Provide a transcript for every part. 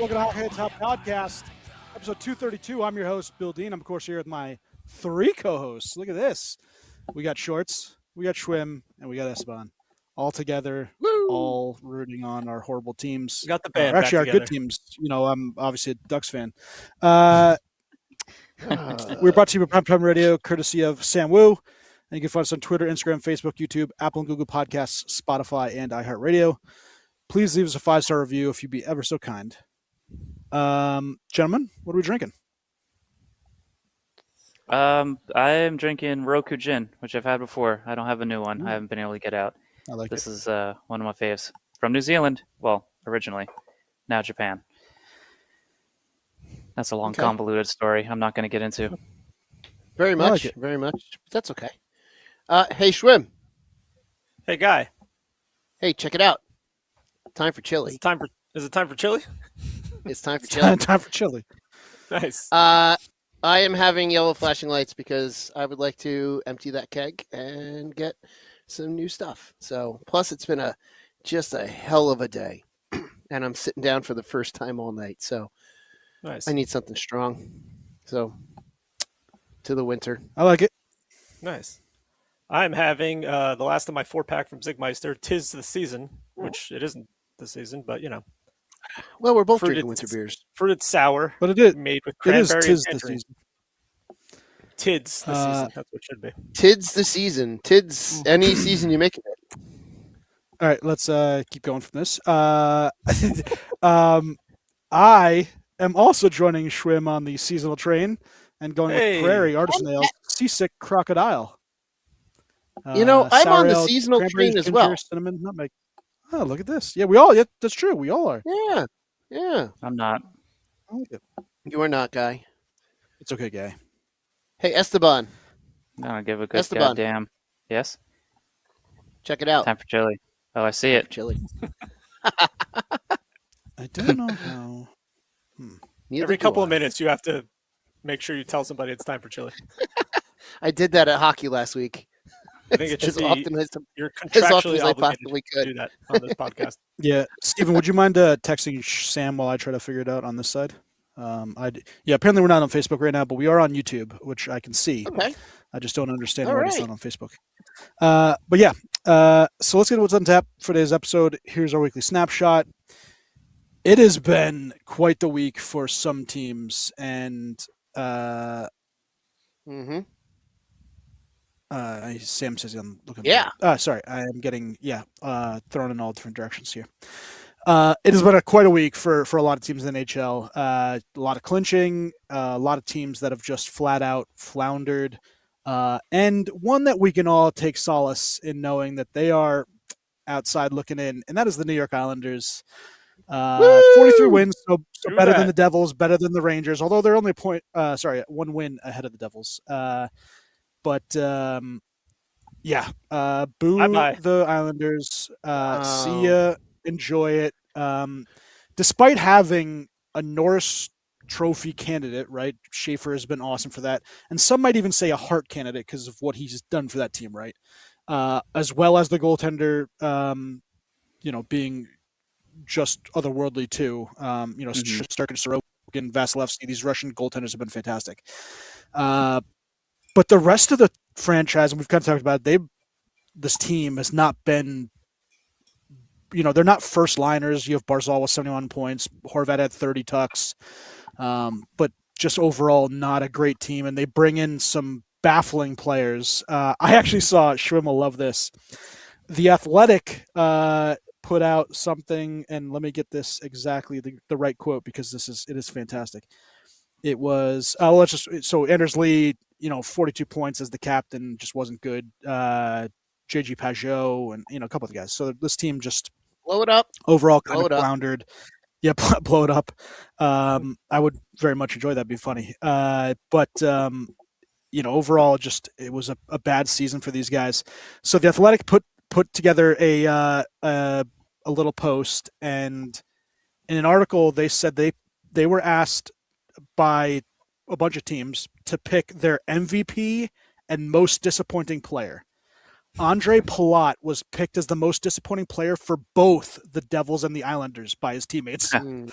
Welcome to Hockey Head Top Podcast, episode 232. I'm your host, Bill Dean. I'm, of course, here with my three co-hosts. Look at this. We got Shorts, we got Schwim, and we got Esteban. All together, all rooting on our horrible teams. We got the band actually, our together. good teams. You know, I'm obviously a Ducks fan. We're brought to you by Primetime Radio, courtesy of Sam Wu. And you can find us on Twitter, Instagram, Facebook, YouTube, Apple and Google Podcasts, Spotify, and iHeartRadio. Please leave us a 5-star review if you'd be ever so kind. Gentlemen, what are we drinking? I am drinking Roku Gin, which I've had before. I don't have a new one. I haven't been able to get out. I like this it. Is one of my faves. From New Zealand. Well, originally. Now Japan. That's a long, convoluted story I'm not going to get into. Very much. Like very much. But that's okay. Hey, Schwim. Hey, Guy. Hey, check it out. Time for chili. Is it time for chili? It's time for chili. Time for chili. Nice. I am having yellow flashing lights because I would like to empty that keg and get some new stuff. So, plus it's been just a hell of a day, and I'm sitting down for the first time all night. So, Nice. I need something strong. So, to the winter. I like it. Nice. I'm having the last of my 4-pack from Zigmeister, Tis the Season, which it isn't the season, but you know. Well, we're both Fruited- drinking winter beers. Fruited sour, But it is. made with It is cranberry tis and the tangerine. season. Tids the season. That's what it should be. Tid's the season. Tid's any season you make it. All right, let's keep going from this. I am also joining Schwim on the seasonal train and going Hey. with Prairie Artisan Ale, Seasick Crocodile. I'm on the sour ale, seasonal cranberry, train as ginger, well. Cinnamon, nutmeg. Oh, look at this. Yeah, we all. Yeah, that's true. We all are. Yeah. I'm not. I like it. You are not, Guy. It's okay, guy. Hey, Esteban, I don't give a good Esteban. goddamn. Yes? check it out. Time for chili. Oh, I see it. Chili. I don't know how. Neither Every do couple of I. minutes, you have to make sure you tell somebody it's time for chili. I did that at hockey last week. I think it should as be often as you're as often contractually as I obligated possibly to could. do that on this podcast. Yeah, Stephen, would you mind texting Sam while I try to figure it out on this side? Apparently we're not on Facebook right now, but we are on YouTube, which I can see. Okay. I just don't understand All why it's right. not on Facebook. So let's get to what's on tap for today's episode. Here's our weekly snapshot. It has been quite the week for some teams, and Mm-hmm. Sam says I'm looking. Yeah. Sorry, I am getting thrown in all different directions here. It has been quite a week for a lot of teams in the NHL. A lot of clinching, a lot of teams that have just flat out floundered, and one that we can all take solace in knowing that they are outside looking in, and that is the New York Islanders. 43 wins, so True better that. than the Devils, better than the Rangers, although they're only one win ahead of the Devils. Boo Bye-bye. the Islanders. Wow. See ya. Enjoy it. Despite having a Norris Trophy candidate, right? Schaefer has been awesome for that. And some might even say a Hart candidate because of what he's done for that team, right? As well as the goaltender, being just otherworldly too. Starkin, Sorokin, Vasilevsky, these Russian goaltenders have been fantastic. But the rest of the franchise, and we've kind of talked about it, this team has not been, they're not first liners. You have Barzal with 71 points. Horvat had 30 tucks. But just overall, not a great team. And they bring in some baffling players. I actually saw, Schwim will love this. The Athletic put out something, and let me get this exactly the right quote because it is fantastic. It was Anders Lee, 42 points as the captain, just wasn't good. JG Pajot and a couple of guys. So this team just Blow it up. overall kind Blow of it up. floundered. Yeah, blow it up. I would very much enjoy that. It'd be funny. Overall, just it was a bad season for these guys. So the Athletic put together a little post, and in an article they said they were asked by a bunch of teams to pick their MVP and most disappointing player. Andre Palat was picked as the most disappointing player for both the Devils and the Islanders by his teammates. Hmm.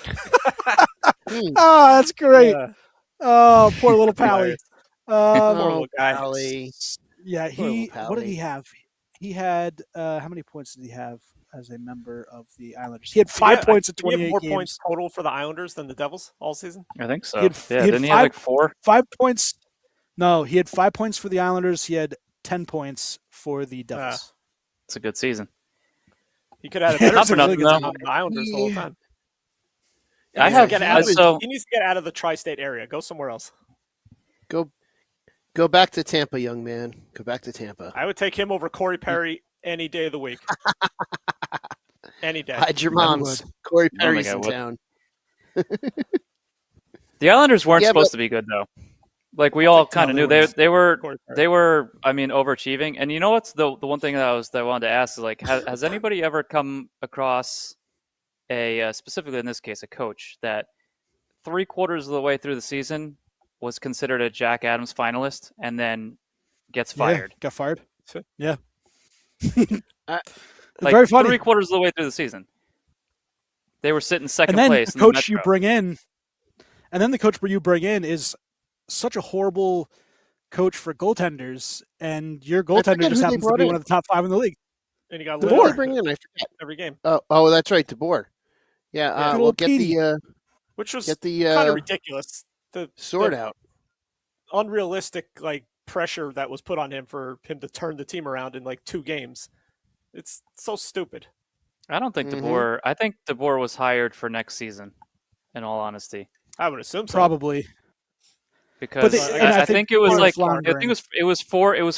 Oh, that's great. Yeah. Oh, poor little Pally. Poor Oh, little guy. Pally. Yeah, Poor little what did Pally. he have? He had how many points did he have as a member of the Islanders? He had 5 points in Did he have 28 more games. points total for the Islanders than the Devils all season? I think so. He had- Yeah, he had didn't he have like 4? 5 points. No, he had 5 points for the Islanders. He had 10 points for the Devils. It's a good season. He could have had a better Not for season nothing, though. on the Islanders the whole time. He I needs to have get out of, so he needs to get out of the tri-state area. Go somewhere else. Go back to Tampa, young man. Go back to Tampa. I would take him over Corey Perry any day of the week. Any day. Hide your I moms. Corey I don't Perry's think I in would. town. the Islanders weren't Yeah, supposed to be good though. Like we I'll all take kind of knew Tyler they were Corey Perry. they were. I mean, overachieving. And you know what's the one thing that I wanted to ask is like, has anybody ever come across a specifically in this case a coach that 3/4 of the way through the season was considered a Jack Adams finalist and then gets fired? Yeah, got fired. Yeah. Like Very funny. 3/4 of the way through the season, they were sitting second And then place. the in the coach you Metro. bring in, and then the coach you bring in is such a horrible coach for goaltenders, and your forget goaltender just who they happens to brought be in. one of the top 5 in the league. And he got DeBoer. lit Who did they bring in? I forget. every game, Oh, that's right, DeBoer. Yeah, Good we'll old get Petey. which was the kind of ridiculous. The sword the out. unrealistic like pressure that was put on him for him to turn the team around in like 2 games. It's so stupid. I don't think Mhm. DeBoer. I think DeBoer was hired for next season. In all honesty, I would assume so. Probably. because they- and I think it was part of like floundering. I think it was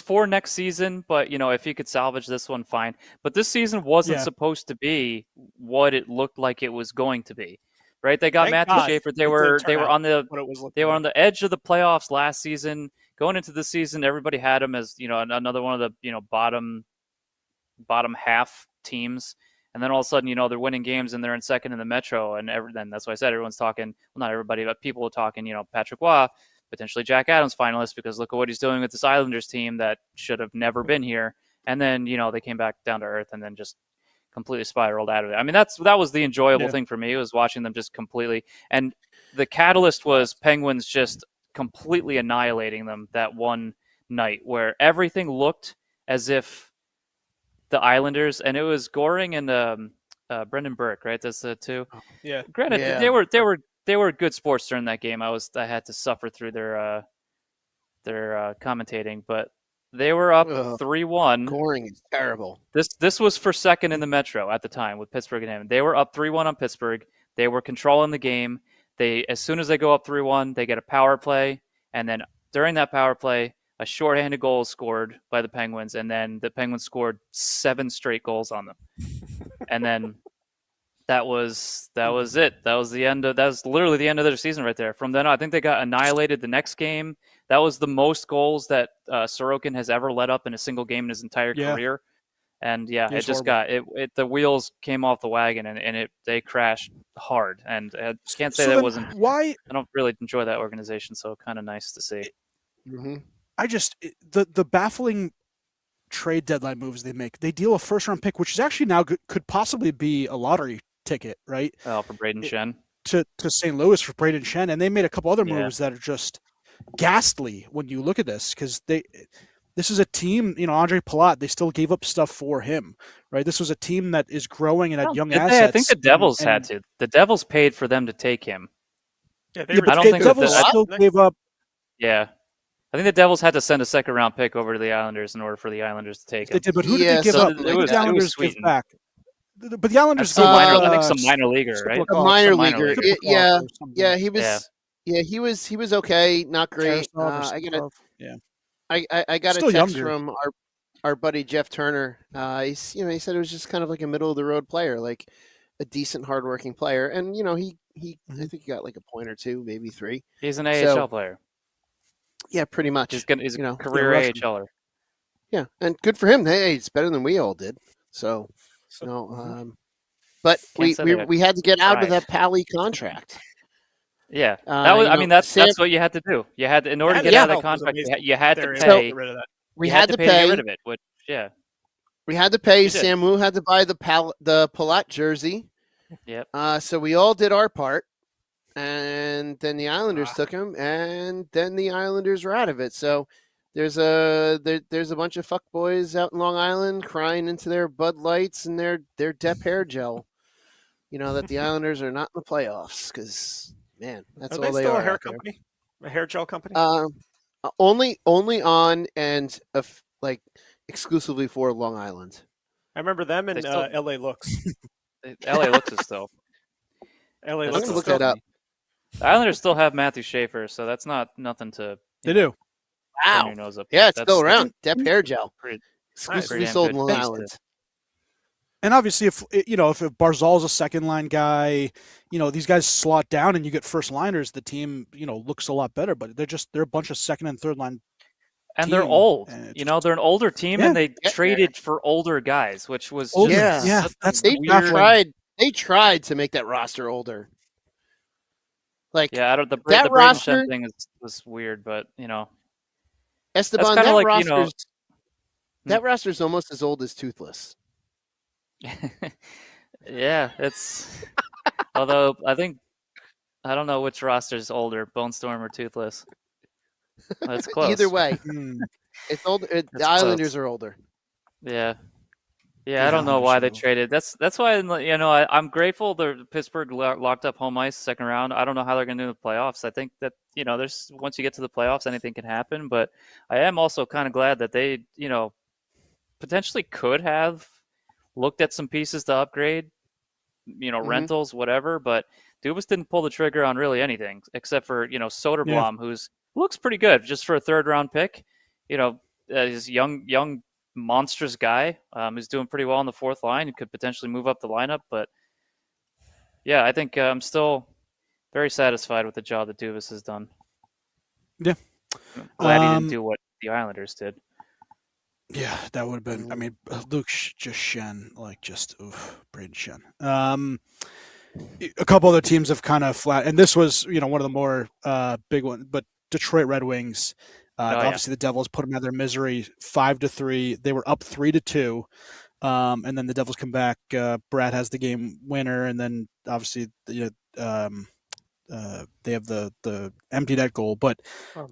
for next season. But you know, if he could salvage this one, fine. But this season wasn't Yeah. supposed to be what it looked like it was going to be, right? They got Thank Matthew God Schaefer. it They didn't were turn out on the what it was looking they were like. on the edge of the playoffs last season. Going into this season, everybody had them as another one of the bottom half teams. And then all of a sudden, they're winning games and they're in second in the Metro. And then that's why I said everyone's talking, well, not everybody, but people are talking, Patrick Waugh, potentially Jack Adams finalist, because look at what he's doing with this Islanders team that should have never been here. And then, they came back down to earth and then just completely spiraled out of it. I mean, that was the enjoyable thing for me, was watching them just completely. And the catalyst was Penguins just completely annihilating them that one night where everything looked as if the Islanders, and it was Goring and Brendan Burke, right? That's the two. Yeah. Granted, Yeah. they were good sports during that game. I had to suffer through their commentating, but they were up Ugh. 3-1. Goring is terrible. This was for second in the Metro at the time with Pittsburgh and Hammond. They were up 3-1 on Pittsburgh. They were controlling the game. As soon as they go up 3-1, they get a power play, and then during that power play, a shorthanded goal is scored by the Penguins, and then the Penguins scored 7 straight goals on them. And then that was it. That was literally the end of their season right there. From then on, I think they got annihilated the next game. That was the most goals that Sorokin has ever let up in a single game in his entire career. And It was it just got the wheels came off the wagon and they crashed hard. And I can't say that wasn't. Why? I don't really enjoy that organization, so kind of nice to see. Mm-hmm. The baffling trade deadline moves they make. They deal a first round pick, which is actually now could possibly be a lottery ticket, right? Oh, for Braden Shen. To St. Louis for Braden Shen, and they made a couple other Yeah. moves that are just ghastly when you look at this, because this is a team, Andre Palat, they still gave up stuff for him, right? This was a team that is growing and had young Did they? assets. I think the Devils had to. The Devils paid for them to take him. Yeah, Yeah, but I don't the think Devils that- still gave up. Yeah. I think the Devils had to send a second round pick over to the Islanders in order for the Islanders to take They him. did, but who Yeah, did they give so up? it Who was- did the it was Islanders give sweetened. back? But the Islanders Some gave minor, up, I think some minor leaguer, right? A minor Some minor leaguer. leaguer. Yeah, he was. Yeah, he was okay, not great. I got a Still text younger. from our buddy Jeff Turner. He said it was just kind of like a middle of the road player, like a decent, hardworking player, and he I think he got like a point or two, maybe 3. He's an AHL player. Yeah, pretty much. He's a career Russian. AHLer. Yeah, and good for him. Hey, it's better than we all did. So, but Can't say they we had to get out of tried. that Pally contract. Yeah, that was. I mean, that's what you had to do. You had to, in order to get out of that contract, you had to They're able pay. get rid of that. We you had to pay to get pay. rid of it. Which, yeah, We had to pay. You did. Samu had to buy the Palat jersey. Yep. So we all did our part, and then the Islanders took him, and then the Islanders were out of it. So there's a bunch of fuckboys out in Long Island crying into their Bud Lights and their Dep hair gel. That the Islanders are not in the playoffs because, man, that's Are all they they still are a hair out there. company? A hair gel company? Only on and like exclusively for Long Island. I remember them in still- LA Looks. LA looks as still. LA That's Looks gonna is look still. that up. The Islanders still have Matthew Schaefer, so that's not nothing to They do. turn Wow. your nose up. Yeah, it's That's- still that's around. Dep hair gel. pretty- Exclusively damn sold good in Long taste Island. And obviously, if Barzal's a second line guy, these guys slot down and you get first liners, the team, looks a lot better. But they're a bunch of second and third line. And they're team, old. and it's They're an older team, Yeah. and they Get traded for older guys, which was older. just Yeah. such a That's They the weird. They tried to make that roster older. Like yeah. I don't the That Braden roster- Shen thing was weird, but Esteban, kinda that like, roster's that roster's almost as old as Toothless. yeah, it's. Although I don't know which roster's older, Bone Storm or Toothless. That's close. Either way, Hmm. it's older. That's The Islanders are older. Yeah. The Yeah, I don't know why they Islanders are traded. That's why I'm grateful the Pittsburgh locked up home ice second round. I don't know how they're going to do in the playoffs. I think that there's once you get to the playoffs, anything can happen. But I am also kind of glad that they potentially could have looked at some pieces to upgrade, rentals, whatever. But Dubas didn't pull the trigger on really anything except for Soderblom, who's looks pretty good just for a third round pick. He's young. Monstrous guy who's doing pretty well on the fourth line and could potentially move up the lineup. But yeah, I think I'm still very satisfied with the job that Dubas has done. Yeah. I'm glad he didn't do what the Islanders did. Yeah, that would have been. I mean, Luke Shen, Braden Shen. A couple other teams have kind of flat, and this was one of the more big ones. But Detroit Red Wings. Obviously, the Devils put them out of their misery 5-3. They were up 3-2, and then the Devils come back. Brad has the game winner, and then obviously they have the empty net goal. But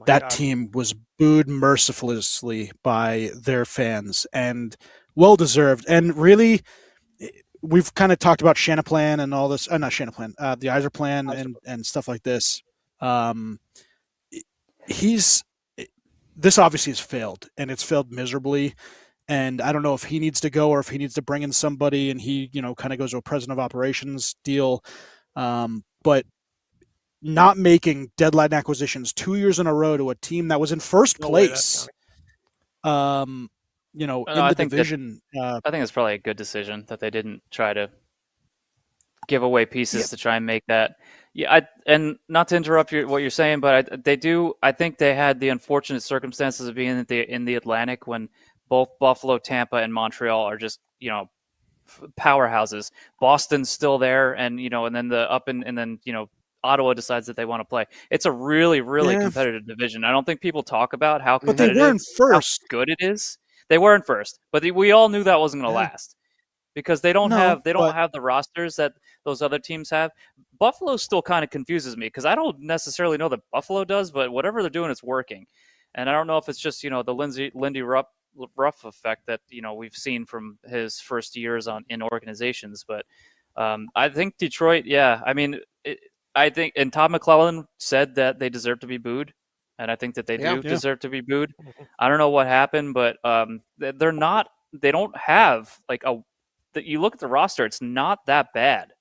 that team was booed mercilessly by their fans, and well deserved. And really, we've kind of talked about Shanaplan and all this. Not Shanaplan, the Yzer plan and stuff like this. This obviously has failed, and it's failed miserably. And I don't know if he needs to go or if he needs to bring in somebody, and he, kind of goes to a president of operations deal. But not making deadline acquisitions 2 years in a row to a team that was in first place, in the division. I think it's probably a good decision that they didn't try to give away pieces to try and make that. Yeah, and not to interrupt what you're saying, but they do. I think they had the unfortunate circumstances of being in the Atlantic when both Buffalo, Tampa, and Montreal are just powerhouses. Boston's still there, and and then Ottawa decides that they want to play. It's a really, really competitive division. I don't think people talk about how competitive, but they were in first. How good it is. They were in first, but we all knew that wasn't going to last. Because they don't have the rosters that those other teams have. Buffalo still kind of confuses me because I don't necessarily know that Buffalo does, but whatever they're doing, it's working. And I don't know if it's just the Lindy Ruff effect that we've seen from his first years in organizations. But I think Detroit, I think, and Todd McClellan said that they deserve to be booed, and I think that they do deserve to be booed. I don't know what happened, but they're not. They don't have you look at the roster, it's not that bad.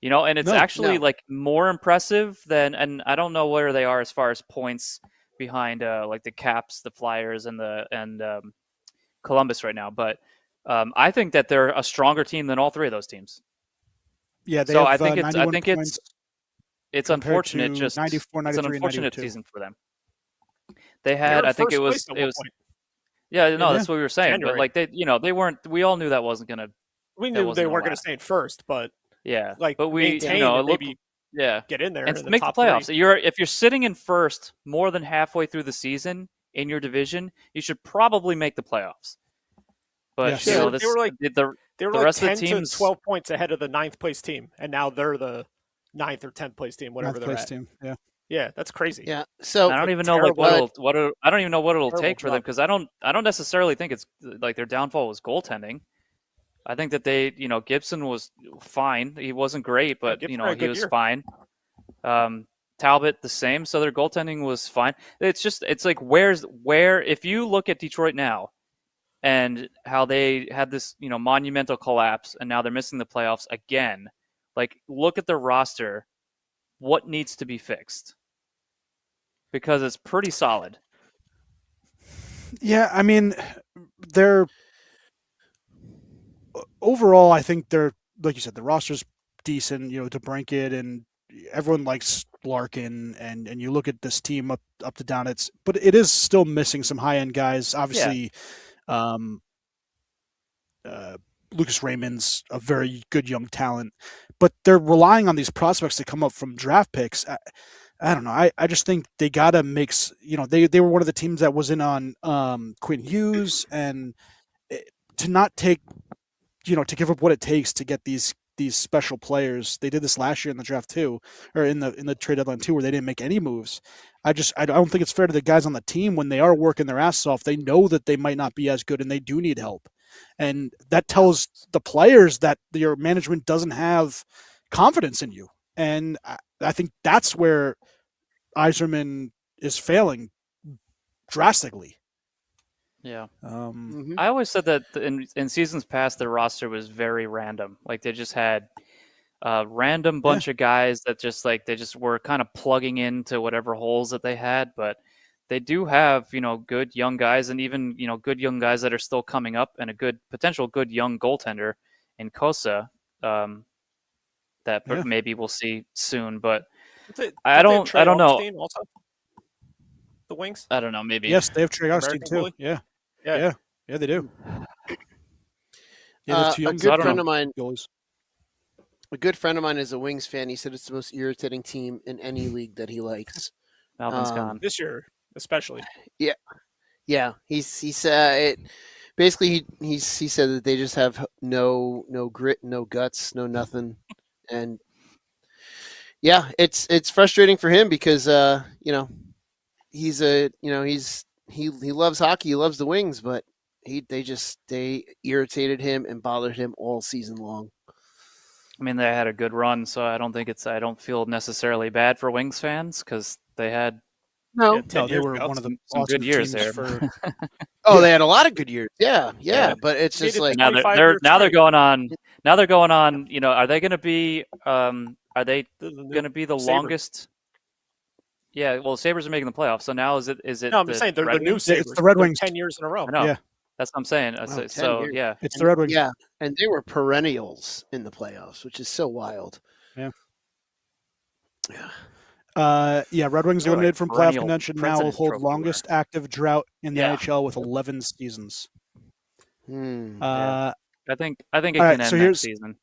And it's actually more impressive than, and I don't know where they are as far as points behind the Caps, the Flyers, and Columbus right now. But I think that they're a stronger team than all three of those teams. Yeah, they so have, I think it's unfortunate. Just 94, it's an 93, unfortunate 92. season for them. They had, I think it was. Yeah, no, that's what we were saying. January. But they weren't. We all knew that wasn't gonna. We knew they weren't going to stay in first, but but we maintain and maybe get in there and in the make top the playoffs. three. If you're sitting in first more than halfway through the season in your division, you should probably make the playoffs. But Yes. you know, They were like the like rest of 10 the teams. to 12 points ahead of the 9th place team, and now they're the 9th or 10th place team, whatever Ninth they're place at. team. Yeah. Yeah, that's crazy. Yeah. So I don't even know terrible- I don't even know what it'll terrible take for them job. because I don't necessarily think it's like their downfall was goaltending. I think that Gibson was fine. He wasn't great, but Gibson had a he good was year. fine. Talbot the same, so their goaltending was fine. It's like where if you look at Detroit now and how they had this monumental collapse and now they're missing the playoffs again. Like look at their roster. What needs to be fixed? Because it's pretty solid. Yeah, I mean, they're overall. I think they're like you said, the roster's decent. DeBrincat and everyone likes Larkin, and you look at this team up to down. But it is still missing some high end guys. Obviously, Lucas Raymond's a very good young talent, but they're relying on these prospects to come up from draft picks. I don't know. I just think they gotta mix. They were one of the teams that was in on Quinn Hughes, and to not take, to give up what it takes to get these special players. They did this last year in the draft too, or in the trade deadline too, where they didn't make any moves. I don't think it's fair to the guys on the team when they are working their ass off. They know that they might not be as good and they do need help. And that tells the players that your management doesn't have confidence in you. And I think that's where Yzerman is failing drastically. Yeah. mhm. I always said that in seasons past, their roster was very random. Like they just had a random bunch of guys that they just were kind of plugging into whatever holes that they had. But they do have, good young guys and even, good young guys that are still coming up and a potential good young goaltender in Kosa that maybe we'll see soon. But I don't know. Also? The Wings? I don't know. Maybe. Yes, they have Trey Augustine American too. goalie? Yeah, they do. Yeah, A good friend of mine. goalies. A good friend of mine is a Wings fan. He said it's the most irritating team in any league that he likes. Malvin's gone. This year, especially. Yeah, he said it. Basically, he said that they just have no grit, no guts, no nothing, and yeah, it's frustrating for him because he loves hockey, he loves the Wings, but they irritated him and bothered him all season long. I mean, they had a good run, so I don't feel necessarily bad for Wings fans because they had No, They were one of the some good awesome years teams there. for. they had a lot of good years. Yeah, but it's just like now they're going on. Now they're going on. Are they going to be? Are they going to be the Sabres. longest? Yeah, well, Sabres are making the playoffs, so now is it? No, I'm just saying they're the new Sabres. It's the Red They're Wings. 10 years in a row. I know. Yeah. That's what I'm saying. 10 So years. yeah, It's the Red Wings. Yeah, and they were perennials in the playoffs, which is so wild. Yeah. Yeah. Red Wings They're like eliminated from playoff perennial contention now will President's hold Trophy longest active drought in the Yeah. NHL with 11 seasons. Hmm. I think it all can right, end so next season.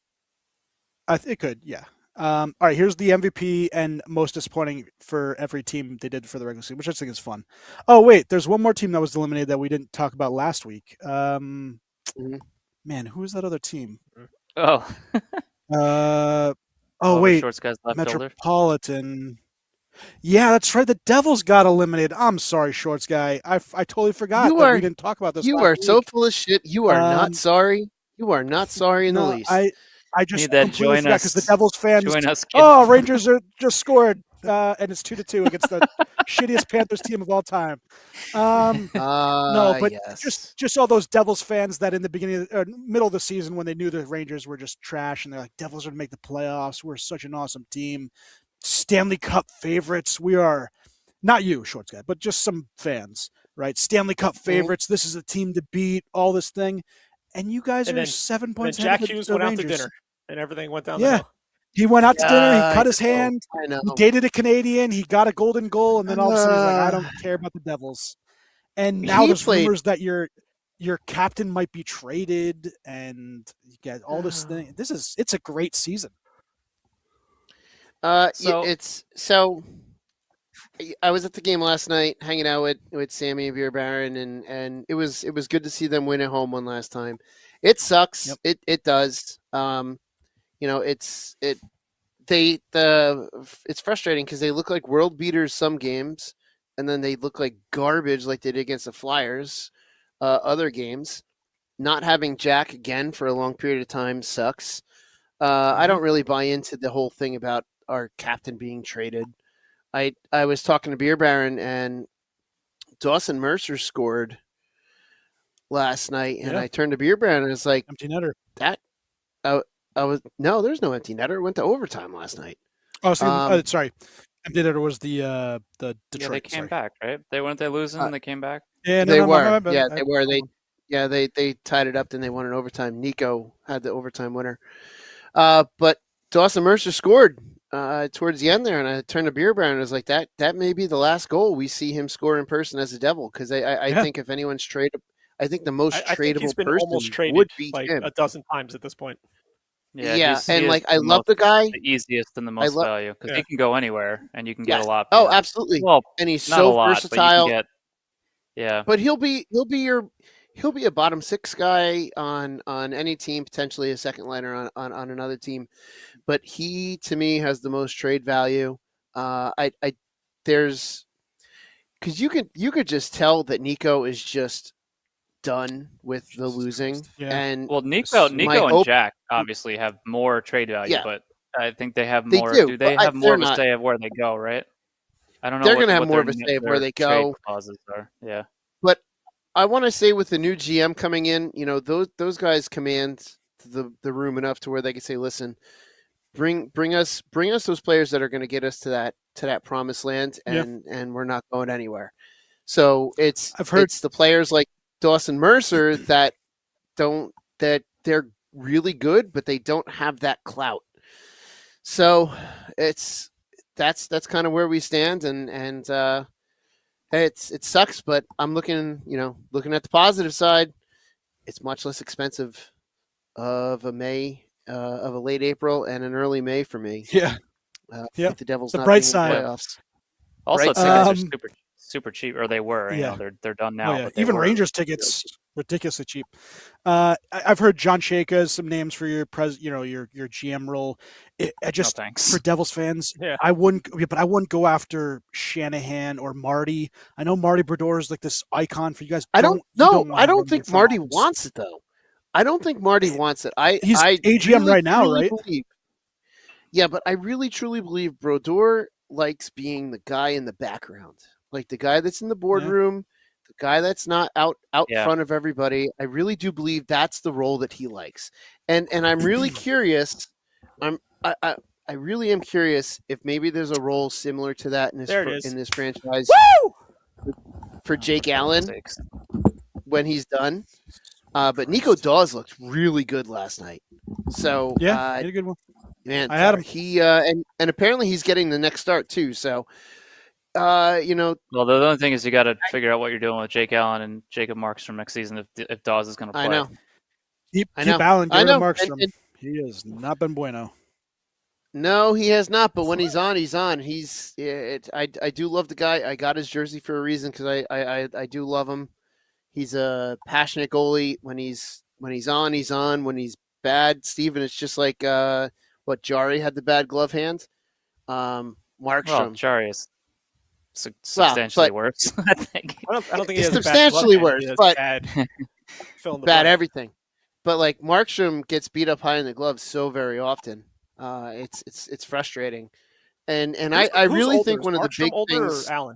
It could, yeah. All right, here's the MVP and most disappointing for every team they did for the regular season, which I think is fun. Oh, wait, there's one more team that was eliminated that we didn't talk about last week. Man, who was that other team? Oh, Wait, Shorts guy's left shoulder. Metropolitan. Yeah, that's right. The Devils got eliminated. I'm sorry, Shorts guy. I totally forgot we didn't talk about this. You last are week. so full of shit. You are not sorry. You are not sorry in the least. I just Need that completely forgot because the Devils fans. Join us. Oh, Rangers are just scored, and it's 2-2 against the shittiest Panthers team of all time. No, but yes. just all those Devils fans that in the beginning or middle of the season when they knew the Rangers were just trash and they're like, Devils are going to make the playoffs. We're such an awesome team. Stanley Cup favorites. We are not you, Shorts guy, but just some fans, right? Stanley Cup favorites. This is a team to beat. All this thing. And you guys are 7 points ahead Jack of Hughes the went Rangers. out to dinner, and everything went down the hill. He went out to dinner. He cut his hand. I know. He dated a Canadian. He got a golden goal, and then all of a sudden he's like, "I don't care about the Devils." And now there's rumors that your captain might be traded, and you get all this thing. It's a great season. It's so. I was at the game last night, hanging out with Sammy and Beer Baron, and it was good to see them win at home one last time. It sucks. Yep. It does. It's frustrating because they look like world beaters some games, and then they look like garbage like they did against the Flyers other games. Not having Jack again for a long period of time sucks. I don't really buy into the whole thing about our captain being traded. I was talking to Beer Baron, and Dawson Mercer scored last night, and I turned to Beer Baron and it's like, empty netter. that I was no, there's no empty netter. It went to overtime last night. Oh, sorry. Empty netter was the Detroit. Yeah, they came back, right? Weren't they losing and they came back? Yeah, They were. my Yeah, bad. they were. They tied it up, then they won in overtime. Nico had the overtime winner. But Dawson Mercer scored towards the end there, and I turned to Beer Baron and was like, that may be the last goal we see him score in person as a Devil, because I think if anyone's traded, I think the most I think he's tradable been person almost traded would be like him. a dozen times at this point. Yeah, he and is I love the guy. the easiest and the most value because he can go anywhere and you can get Yes. a lot. Oh, absolutely. Well, And he's not so a lot, versatile. But you can get, But he'll be a bottom six guy on any team, potentially a second liner on another team. But he, to me, has the most trade value. There's because you could just tell that Nico is just done with the losing. Yeah. And well, Nico and hope- Jack obviously have more trade value, Yeah. but I think they have They more. do, Do they but have more of a they're not- say of where they go? Right? I don't know. They're what- gonna have what more their- of a say of where their they trade go. clauses are. Yeah. I want to say with the new GM coming in, those guys command the room enough to where they can say, "Listen, bring us those players that are going to get us to that promised land, and we're not going anywhere." So it's the players like Dawson Mercer that they're really good, but they don't have that clout. So that's kind of where we stand, and it sucks, but I'm looking at the positive side. It's much less expensive of a late April and an early May for me. Yeah. With the Devils The not bright being in side. the playoffs. Also, Right. tickets are super cheap, or they were. Yeah. They're done now. Oh, yeah. But they Even were Rangers tickets ridiculously cheap. I've heard John Shaka some names for your your GM role. I just thanks. for Devils fans, Yeah. I wouldn't go after Shanahan or Marty. I know Marty Brodeur is like this icon for you guys. I don't think Marty office. wants it though. I don't think Marty wants it. He's AGM right now, right? Yeah, but I really truly believe Brodeur likes being the guy in the background, like the guy that's in the boardroom, the guy that's not out front of everybody. I really do believe that's the role that he likes, and I'm really curious. I really am curious if maybe there's a role similar to that in this franchise. Woo! For Jake Allen when he's done. But Nico Dawes looked really good last night. So he had a good one. Man, I had him. He and apparently he's getting the next start too. So Well, the only thing is you got to figure out what you're doing with Jake Allen and Jacob Markstrom next season if Dawes is going to play. I know. Keep Allen, get rid of Markstrom. He has not been bueno. No, he has not. But when he's on, he's on. I do love the guy. I got his jersey for a reason because I do love him. He's a passionate goalie. When he's on, he's on. When he's bad, Steven, it's just like Jari had the bad glove hand. Markstrom. Well, Jari is substantially worse, I think. I don't think he has substantially worse, but bad everything. But like Markstrom gets beat up high in the glove so very often. It's frustrating. And I really think one of the big things. Or Allen?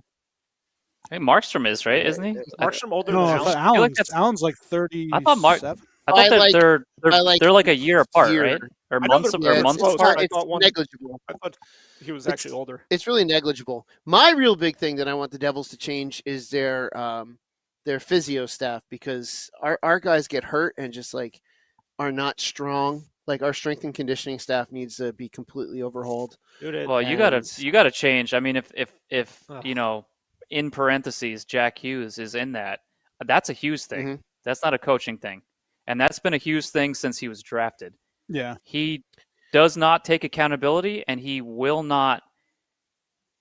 Hey, Markstrom is right, isn't he? Markstrom older No, than I thought Allen? Allen's like 30. I thought they're like a year apart, right? Or months apart. It's negligible. I thought he was actually older. It's really negligible. My real big thing that I want the Devils to change is their physio staff, because our guys get hurt and just like are not strong. Like our strength and conditioning staff needs to be completely overhauled. Well, you gotta change. I mean, if in parentheses Jack Hughes is in that's a Hughes thing. Mm-hmm. That's not a coaching thing, and that's been a Hughes thing since he was drafted. Yeah, he does not take accountability, and he will not.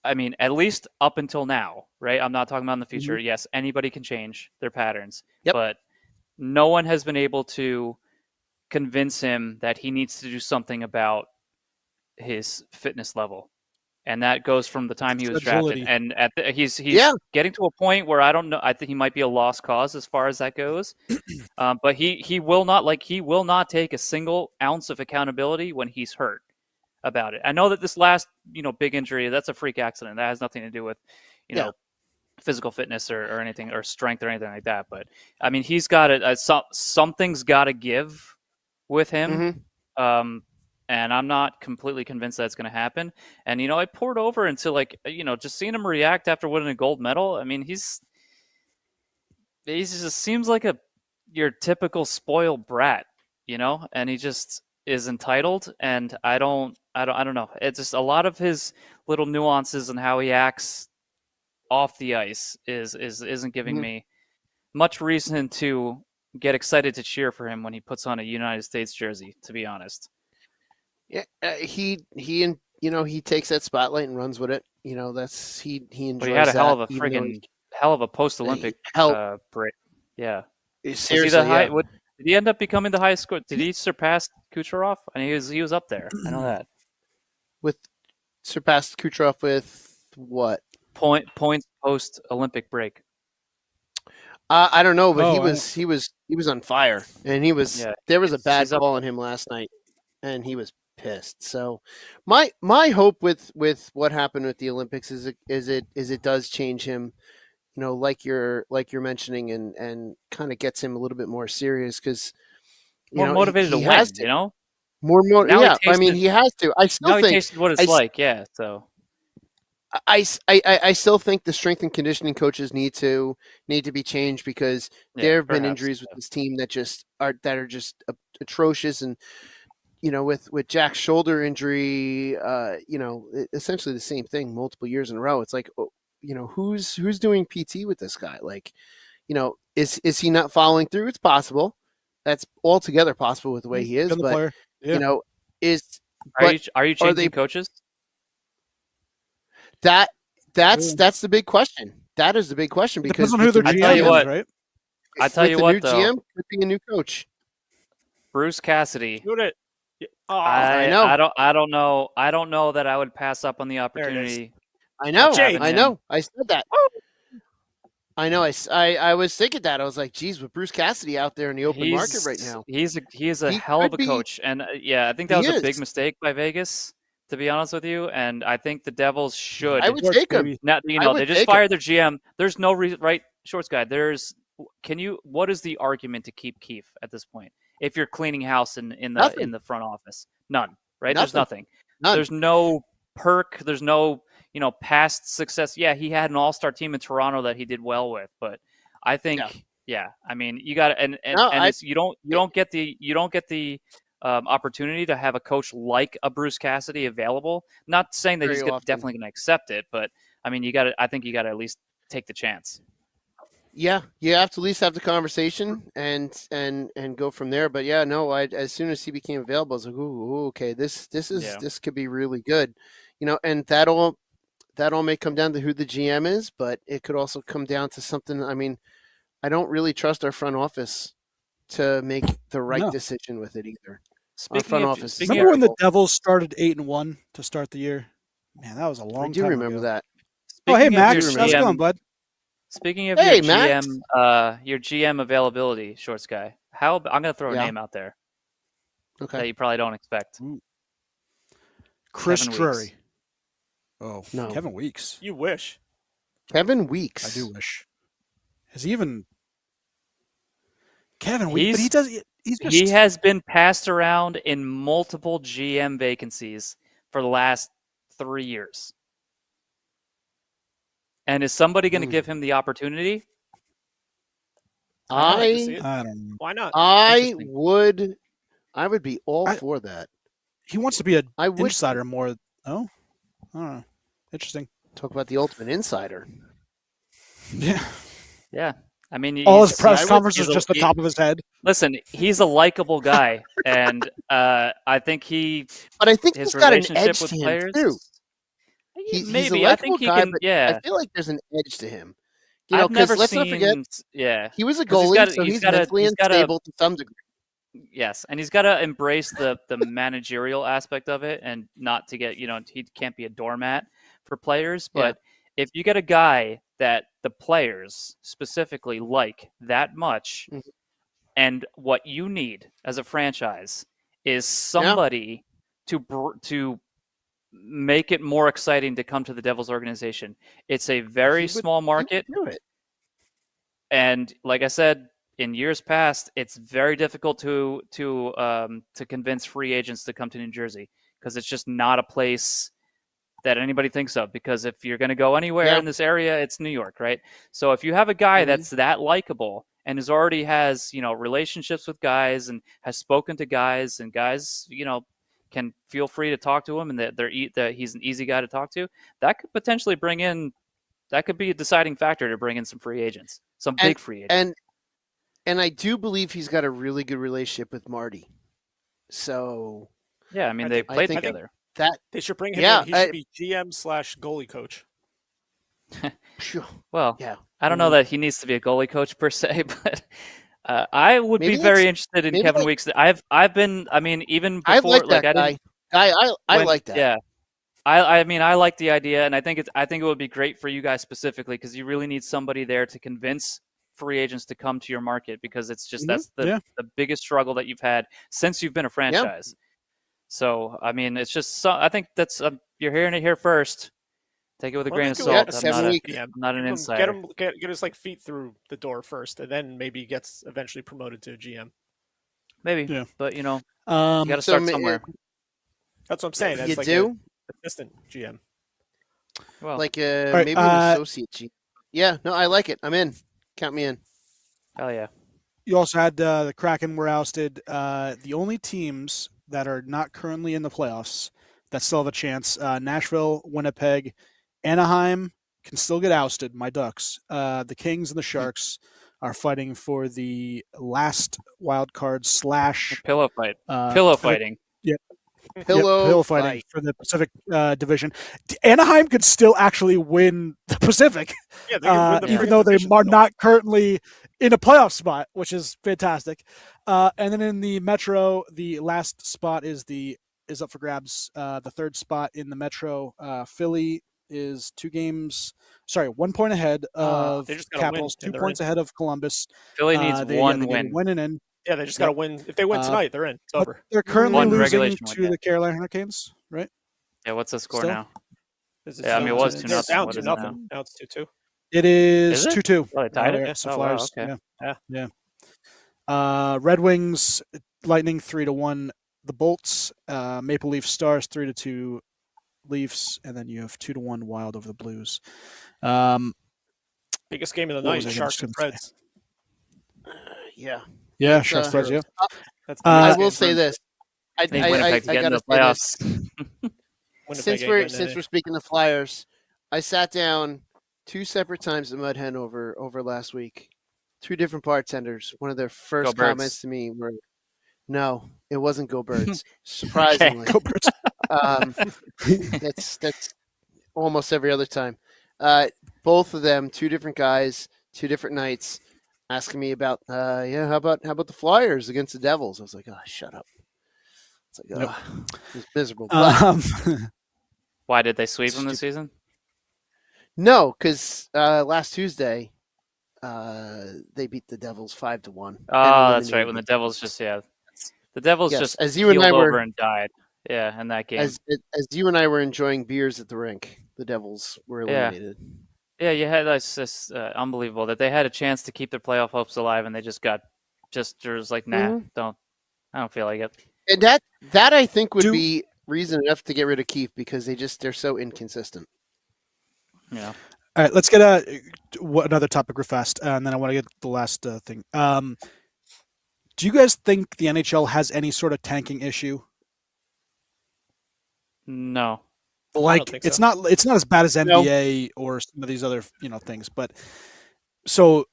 I mean, at least up until now, right? I'm not talking about in the future. Mhm. Yes, anybody can change their patterns, Yep. but no one has been able to convince him that he needs to do something about his fitness level. And that goes from the time he was drafted, Agility. and he's Yeah. getting to a point where I don't know. I think he might be a lost cause as far as that goes. But he will not take a single ounce of accountability when he's hurt about it. I know that this last big injury, that's a freak accident. That has nothing to do with Yeah. physical fitness or anything, or strength or anything like that. But I mean, he's got it. Something's got to give with him. Mhm. And I'm not completely convinced that's going to happen. And I poured over into just seeing him react after winning a gold medal. I mean, he just seems like your typical spoiled brat, and he just is entitled. And I don't know. It's just a lot of his little nuances and how he acts off the ice isn't giving Mhm. me much reason to get excited to cheer for him when he puts on a United States jersey, to be honest. Yeah, he takes that spotlight and runs with it. That's he enjoys But he had a hell of that, a even though hell of a post-Olympic help. break. Yeah. Was he Seriously, the high? yeah. Did he end up becoming the highest score? Did he surpass Kucherov? I mean, he was up there. I know that. With surpassed Kucherov with what? Points post Olympic break. I don't know, but Oh, he was on fire, and there was a bad he's up call on him last night, and he was pissed. So my hope with what happened with the Olympics is it does change him, like you're mentioning, and kind of gets him a little bit more serious, because more motivated he to has win. to. More Now he yeah, I mean, tasted- he has to. I still Now he think tasted what it's I- like. Yeah. So I still think the strength and conditioning coaches need to be changed, because yeah, there have been perhaps, injuries with yeah. this team that are just atrocious. And with Jack's shoulder injury, essentially the same thing multiple years in a row. It's like, who's doing PT with this guy? Like, is he not following through? It's possible. That's altogether possible with the way he is. Been the But player. Yeah. Are you changing they- coaches? that's the big question. That is the big question, It because depends on who their I tell GM you is, what, right? I tell with you the what, new though, GM could be a new coach. Bruce Cassidy. Shoot it. Oh, I know. I don't know. I don't know that I would pass up on the There it is. opportunity. I know. Having I him. know. I said that. I know. I was thinking that. I was like, geez, with Bruce Cassidy out there in the open market right now, He is a He hell of could a be- coach, and I think that He was a big is. mistake by Vegas, to be honest with you. And I think the Devils should. I would Shorts, take him. baby. Now, I would they just take him. fired their GM. There's no reason, right? Shorts guy. What is the argument to keep Keefe at this point? If you're cleaning house in Nothing. the front office, none. Right? There's Nothing. nothing. None. There's no perk. There's no past success. Yeah, he had an all-star team in Toronto that he did well with, but I think I mean, you got and No, it's, you don't get the opportunity to have a coach like a Bruce Cassidy available. Not saying that Very he's often. definitely going to accept it, but I mean, I think you got to at least take the chance. Yeah, you have to at least have the conversation and go from there. But yeah, no, as soon as he became available, I was like, ooh, okay, this could be really good, and that all may come down to who the GM is, but it could also come down to something. I mean, I don't really trust our front office to make the right No. decision with it either. Speaking of, office. speaking Remember of, when the Devils started 8-1 to start the year? Man, that was a long I do time remember ago. that. Oh, hey speaking of Max, your how's it GM going, bud? Speaking of Hey, your Max. your GM availability, Shorts guy. I'm going to throw a Yeah. name out there that Okay. you probably don't expect. Chris Kevin Drury. Weeks. Oh, No. Kevin Weeks. You wish. Kevin Weeks. I do wish. Has he even Kevin Weeks? But He's- he does. He's just. He has been passed around in multiple GM vacancies for the last 3 years. And is somebody going to Hmm. give him the opportunity? I'd like to see I it. I don't know. Why not? I Interesting. would be all I- for that. He wants to be an I would insider more. Oh, I don't know. Interesting. talk about the ultimate insider. Yeah. Yeah. I mean, All his he's- press I would- conferences he's a- just the top of his head. Listen, he's a likable guy, and I think But I think his he's got an relationship edge with to him players. too. he's a maybe I likable think he guy, can. but Yeah, I feel like there's an edge to him. You know, I've never because let's not forget seen. Yeah, he was a 'cause goalie, so he's mentally he's got a unstable to some degree. yes, and he's got to embrace the managerial aspect of it, and not to get he can't be a doormat for players. Yeah. But if you get a guy that the players specifically like that much, Mhm. and what you need as a franchise is Yeah. somebody to make it more exciting to come to the Devils organization. It's a very He would- small he would market. do it. And like I said, in years past, it's very difficult to convince free agents to come to New Jersey because it's just not a place that anybody thinks of. Because if you're going to go anywhere Yeah. in this area, it's New York, right? So if you have a guy Mhm. that's that likable and already has relationships with guys and has spoken to guys, and guys can feel free to talk to him, and that he's an easy guy to talk to, that could potentially that could be a deciding factor to bring in some free agents, some big free agents. And I do believe he's got a really good relationship with Marty. So Yeah, I mean, I they think- played I think- together. that They should bring him Yeah, in. He should be GM/goalie coach. phew, Well, yeah. I don't know that he needs to be a goalie coach per se, but I would Maybe be very that's- interested in maybe Kevin like- Weeks. I've been, I mean, even before, I like that I guy. didn't. I like that. Yeah, I mean, I like the idea, and I think it would be great for you guys specifically because you really need somebody there to convince free agents to come to your market, because it's just Mhm. that's Yeah. the biggest struggle that you've had since you've been a franchise. So I mean, it's just I think that's you're hearing it here first. Take it with a Well, grain they of could salt. get I'm 7 not, weeks. GM. not an Get insider. him, get his feet through the door first, and then maybe gets eventually promoted to GM. Maybe, Yeah. but you got Um, to So start ma- somewhere. That's what I'm saying. That's You like do? a assistant GM. Well, Like right, maybe an associate G. Yeah, no, I like it. I'm in. Count me in. hell yeah. you also had the Kraken were ousted. The only teams that are not currently in the playoffs that still have a chance: Nashville, Winnipeg, Anaheim can still get ousted. My Ducks. The Kings and the Sharks are fighting for the last wild card / Pillow fight. uh, Pillow Pacific- fighting. Pillow fighting fight. for the Pacific Division. Anaheim could still actually win the Pacific, Yeah, they can win the even though they division are still. not currently in a playoff spot, which is fantastic. And then in the Metro, the last spot is up for grabs. The third spot in the Metro, Philly is 1 point ahead of They just gotta win, Capitals, and 2 they're points in. ahead of Columbus. Philly needs They one need to win. win and in. Yeah, they just got to win. If they win tonight, they're in. It's But over. they're currently One losing regulation win, to yeah. the Carolina Hurricanes, right? Yeah, what's the score Still? now? Is Yeah, I mean, it was 2-0. They're down What is it 2-0. Now it's 2-2. It is Is it? 2-2. Oh, they tied it? Yeah, some Oh, wow, Flyers. okay. Yeah. Red Wings, Lightning 3-1. The Bolts, Maple Leaf Stars 3-2. Leafs, and then you have 2-1 Wild over the Blues. Biggest game of the What night: was I Sharks gonna and say? Preds. Yeah. Yeah, It's, Sharks Preds, yeah. That's the I I biggest will game. say this. I I think Winnipeg to get in gotta the say this. playoffs. Winnipeg Since ain't we're getting in it. speaking of Flyers, I sat down 2 separate times at Mud Hen over last week. 2 different bartenders. One of their first Birds. comments to me were, "No, it wasn't Go Birds." Surprisingly, Go Birds. that's almost every other time. Both of them, 2 different guys, 2 different nights, asking me about, how about the Flyers against the Devils? I was like, oh, shut up. It's like, Nope. it's miserable. But Why did they sweep them this season? no, because last Tuesday, they beat the Devils 5-1. Oh, that's right. When the Devils the Devils Yes, just as you and I keeled were- over and died. Yeah, in that game. as you and I were enjoying beers at the rink, the Devils were Yeah. eliminated. Yeah, you had that's just unbelievable that they had a chance to keep their playoff hopes alive, and they just there's like, nah, I don't feel like it. And that I think would Do- be reason enough to get rid of Keefe because they're so inconsistent. You know, All right, let's get another topic real fast, and then I want to get the last thing. Do you guys think the NHL has any sort of tanking issue? no. Like think it's so. not as bad as No. NBA or some of these other things, but so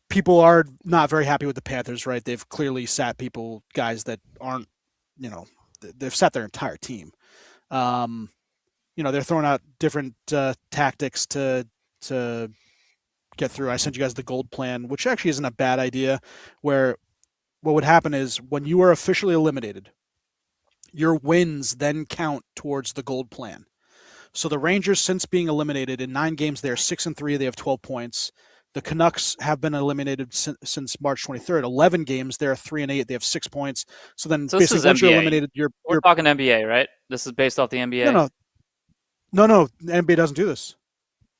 people are not very happy with the Panthers, right? They've clearly sat guys that aren't, they've sat their entire team. they're throwing out different tactics to get through. I sent you guys the gold plan, which actually isn't a bad idea, where what would happen is when you are officially eliminated, your wins then count towards the gold plan. So the Rangers, since being eliminated in 9 games, they're 6-3. They have 12 points. The Canucks have been eliminated since March 23rd. 11 games, they're 3-8. They have 6 points. So then, So this basically, is once you're NBA. eliminated, We're talking NBA, right? This is based off the NBA. No. The NBA doesn't do this.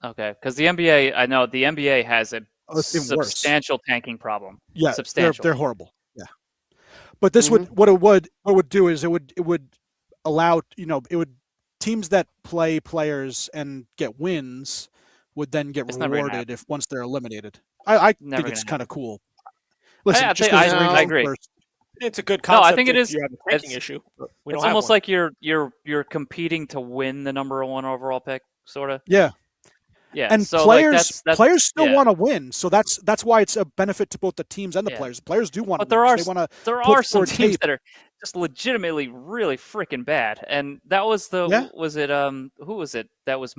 Okay, because the NBA, I know the NBA has a It's even worse. substantial tanking problem. Yeah, substantial. They're horrible. Yeah, but this what it would do is it would allow teams that play players and get wins would then get rewarded if once they're eliminated. I think it's kind of cool. Listen, I agree. It's a good concept. No, I think it is. You have a tanking issue. It's almost like you're competing to win the number 1 overall pick, sort of. Yeah. Yeah, and so players that's still want to win, so that's why it's a benefit to both the teams and the players. The players do want to win. There are some teams that are just legitimately really freaking bad, and that was who was it that was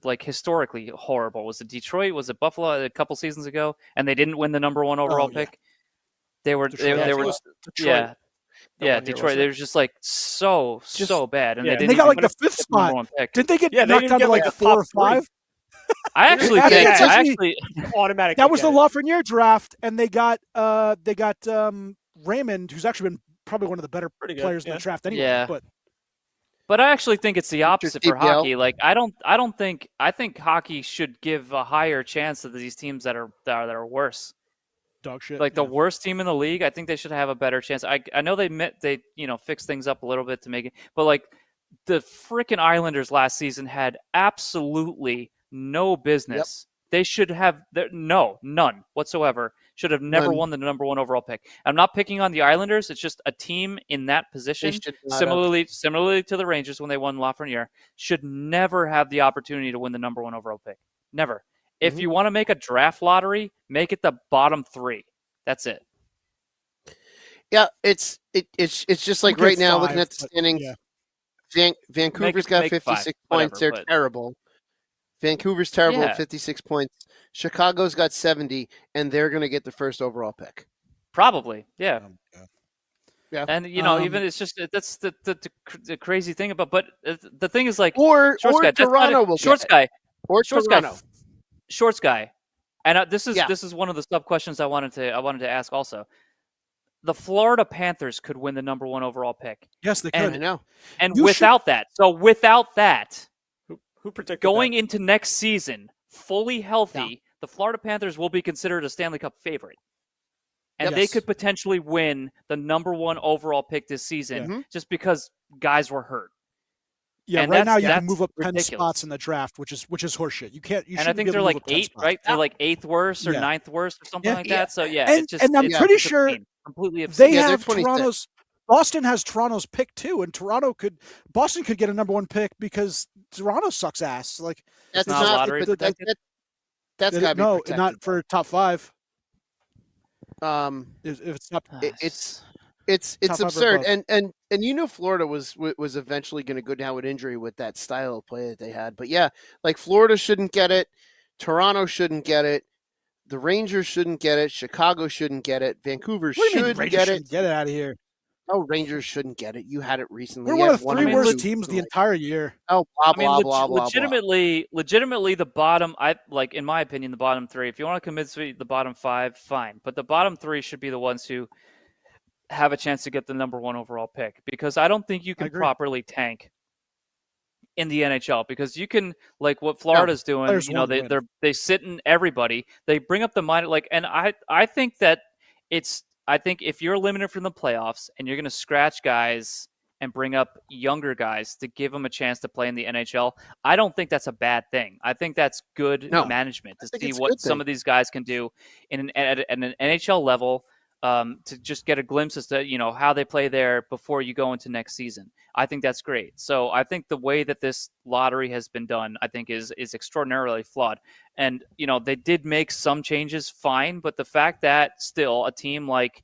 like historically horrible? Was it Detroit? Was it Buffalo a couple seasons ago? And they didn't win the number 1 overall pick. They were Detroit. Detroit. They were just like so bad, and they got like the 5th spot. Did they get knocked down to like the 4 or 5? I actually think automatic. That was the Lafreniere draft, and they got Raymond, who's actually been probably one of the better players in the draft anyway. Yeah. But I actually think it's the opposite for hockey. Like I think hockey should give a higher chance to these teams that are worse. Dog shit. Like the worst team in the league, I think they should have a better chance. I know they fixed things up a little bit to make it, but like the freaking Islanders last season had absolutely no business. They should have none whatsoever. Should have never won the number 1 overall pick. I'm not picking on the Islanders. It's just a team in that position, similarly to the Rangers when they won Lafreniere, should never have the opportunity to win the number 1 overall pick. Never. If you want to make a draft lottery, make it the bottom 3. That's it. Yeah, it's just like right now looking at the standings. Yeah. Vancouver's got 56 points. They're terrible. Vancouver's terrible at 56 points. Chicago's got 70, and they're going to get the first overall pick. Probably, yeah. Yeah. And even it's just that's the crazy thing about. But the thing is like, Toronto will Shorts guy. And this is one of the sub questions I wanted to ask also. The Florida Panthers could win the number 1 overall pick. Yes, they could. I know. And without that, who predicted going that? into next season, fully healthy, the Florida Panthers will be considered a Stanley Cup favorite. And they could potentially win the number 1 overall pick this season just because guys were hurt. Yeah, and right now you can move up 10 ridiculous. Spots in the draft, which is horseshit. You can't. And I think they're like 8, right? They're like 8th worst or 9th worst or something like that. So and I'm pretty sure completely obscene. They have Toronto's. Boston has Toronto's pick too, and Boston could get a number 1 pick because Toronto sucks ass. Like that's not a lottery. That's got to be protected. Not for top 5. If it's not, it's absurd, and Florida was eventually going to go down with injury with that style of play that they had. But like Florida shouldn't get it, Toronto shouldn't get it, the Rangers shouldn't get it, Chicago shouldn't get it, Vancouver should get it. Get it out of here. Oh, Rangers shouldn't get it. You had it recently. We're one of the 3 worst teams the entire year. Oh, blah blah. Legitimately, the bottom. In my opinion, the bottom 3. If you want to convince me, the bottom 5, fine. But the bottom 3 should be the ones who have a chance to get the number 1 overall pick, because I don't think you can properly tank in the NHL, because you can, like what Florida's doing. They sit in everybody. They bring up the minor, and I think that I think if you're limited from the playoffs and you're going to scratch guys and bring up younger guys to give them a chance to play in the NHL, I don't think that's a bad thing. I think that's good management to see what some of these guys can do at an NHL level, to just get a glimpse as to how they play there before you go into next season. I think that's great. So I think the way that this lottery has been done, I think is extraordinarily flawed. And they did make some changes, fine, but the fact that still a team like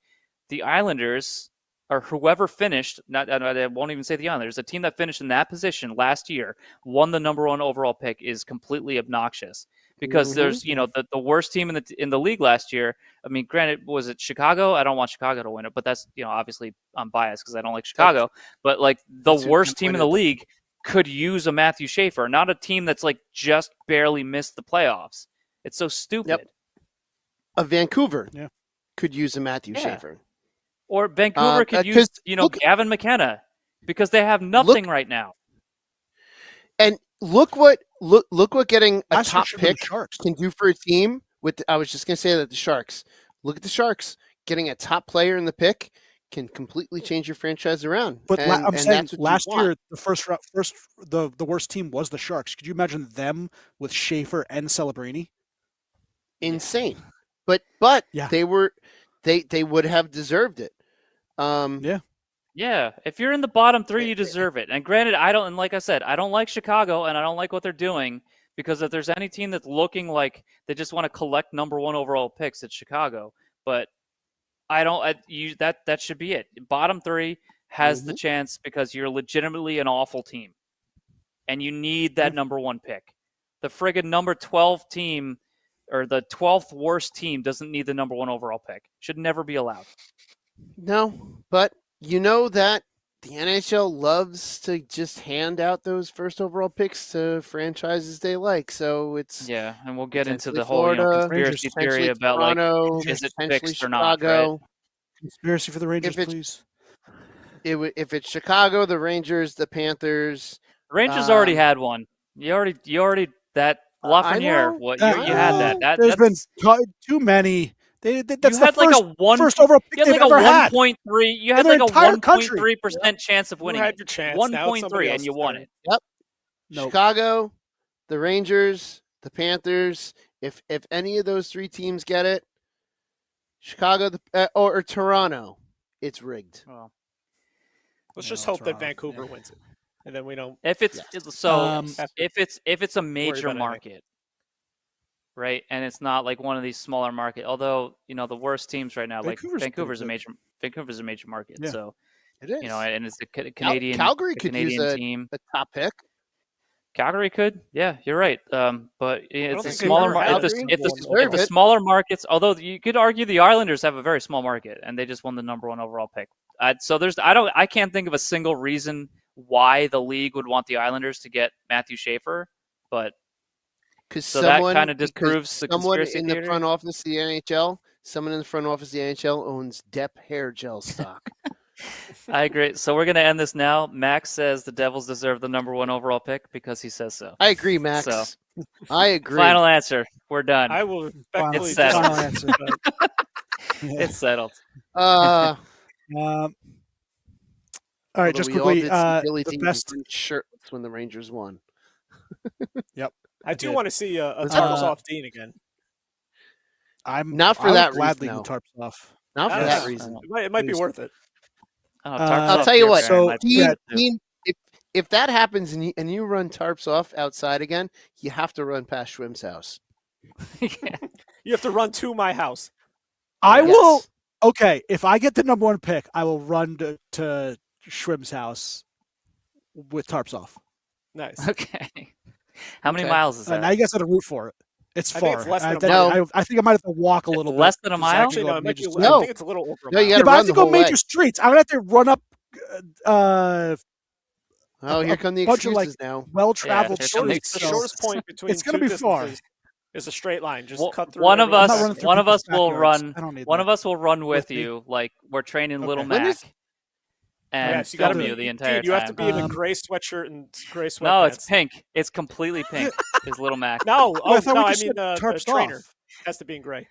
the Islanders or whoever finished, I won't even say the Islanders, a team that finished in that position last year won the number 1 overall pick is completely obnoxious because there's, the worst team in the league last year. I mean, granted, was it Chicago? I don't want Chicago to win it, but that's, obviously I'm biased because I don't like Chicago. But like the worst team in the league could use a Matthew Schaefer, not a team that's like just barely missed the playoffs. It's so stupid. Yep. A Vancouver could use a Matthew Schaefer. Or Vancouver could use, Gavin McKenna because they have nothing right now. And look what getting a top pick Sharks can do for a team. I was just going to say that the Sharks. Look at the Sharks. Getting a top player in the pick can completely change your franchise around. But I'm saying last year, the worst team was the Sharks. Could you imagine them with Schaefer and Celebrini? Insane. But they would have deserved it. Yeah, if you're in the bottom 3, you deserve it. And granted, and like I said, I don't like Chicago, and I don't like what they're doing because if there's any team that's looking like they just want to collect number 1 overall picks, it's Chicago. But that should be it. Bottom 3 has the chance because you're legitimately an awful team, and you need that number 1 pick. The friggin' number 12 team or the 12th worst team doesn't need the number 1 overall pick. Should never be allowed. No, but you know that the NHL loves to just hand out those first overall picks to franchises they like. So it's and we'll get into the Florida, whole conspiracy theory about Toronto, is it fixed or Chicago. not? Right? Conspiracy for the Rangers, please. If it's Chicago, the Rangers, the Panthers. The Rangers already had one. You already that Lafreniere. What you had that? There's been too many. That's you had like a first overall pick they've ever had. 1.3. You had like a 1.3% chance of winning. You had your chance. 1.3, and you won it. Yep. Nope. Chicago, the Rangers, the Panthers. If any of those 3 teams get it, Chicago or Toronto, it's rigged. Well, let's just hope that Vancouver wins it, and then we don't. If it's if it's a major market. Right, and it's not like one of these smaller markets. Although the worst teams right now, Vancouver's a major market. Yeah. So it is. And it's the Canadian Calgary could Canadian use team. a top pick. Calgary could, yeah, you're right. But it's a think smaller they've if the smaller markets. Although you could argue the Islanders have a very small market, and they just won the number 1 overall pick. So I can't think of a single reason why the league would want the Islanders to get Matthew Schaefer, but. So that kind of disproves the conspiracy in the front office of the NHL. Someone in the front office of the NHL owns Depp hair gel stock. I agree. So we're going to end this now. Max says the Devils deserve the number 1 overall pick because he says so. I agree, Max. So, I agree. Final answer. We're done. I will respectfully It's settled. Final answer. It's settled. All right, just quickly, the best shirtless when the Rangers won. Yep. I do want to see a tarps off Dean again. I'm not for that gladly reason. Tarps off. Not for that reason. It might be worth it. I'll tell you what. So Dean, if that happens and you run tarps off outside again, you have to run past Schwimm's house. You have to run to my house. I will. Okay, if I get the number 1 pick, I will run to Schwimm's house with tarps off. Nice. Okay. How many miles is that? Now you guys got to root for it. It's far. I think it's less than a mile. I think I might have to walk a little bit. Less than a mile? Actually, no, I think it's a little over a mile. You got to I have to go major streets. I'm going to have to run up here come the excuses now. Well-traveled streets. The shortest point between it's going to be far. Is a straight line. Just cut through. One of us will run. One of us will run with you. Like we're training Little Mac. And film you the entire time. You have to be in a gray sweatshirt and gray sweatpants. No, it's pink. It's completely pink. Is Little Mac. No, I mean the trainer has to be in gray.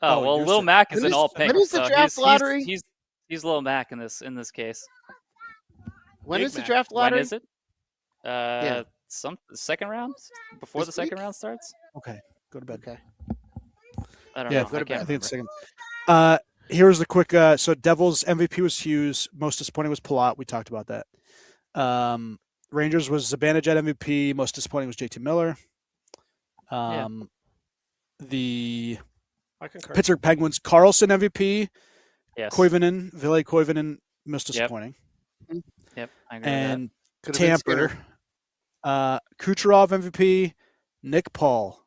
Oh well, Little Mac is in all pink. When is the draft lottery? He's Little Mac in this case. When is the draft lottery? When is it? Some second round before the second round starts. Okay, go to bed. Okay. I don't know. Go to bed. I think it's second. Here's the quick. So Devils MVP was Hughes. Most disappointing was Palat. We talked about that. Rangers was Zibanejad MVP. Most disappointing was JT Miller. The Pittsburgh Penguins Carlson MVP. Yes. Koivunen, Ville Koivunen, most disappointing. Yep. I agree And Could have been Tamper, Skinner. Kucherov MVP, Nick Paul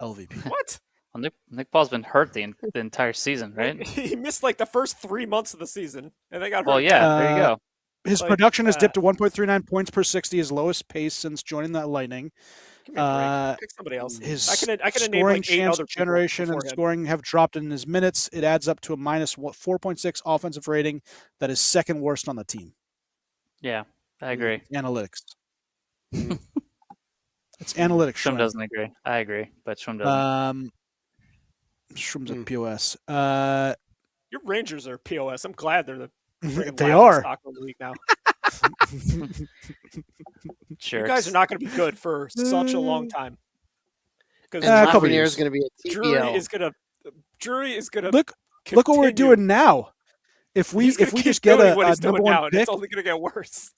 LVP. What? with that. Nick Paul's been hurt the entire season, right? He missed like the first 3 months of the season, and they got hurt. Well, yeah. There you go. His Like, production has dipped to 1.39 points per 60, his lowest pace since joining the Lightning. Give me a break. Pick somebody else. His I can name scoring like 8 chance other people generation and beforehand. scoring have dropped in his minutes. It adds up to a minus 4.6 offensive rating. That is second worst on the team. Yeah, I agree. Analytics. It's analytics. Shrum Shrum. doesn't agree. I agree, but Shrum doesn't. Shrum's at POS. Your Rangers are POS. I'm glad they're the friggin' They laughing are. stock of the league now. Sure. You guys are not going to be good for such a long time. Because And a couple Lafreniere years. is going to be a Drury TPL. is gonna Look what we're doing now. If we He's gonna keep just get doing a, what a he's number doing now, one and pick, it's only going to get worse.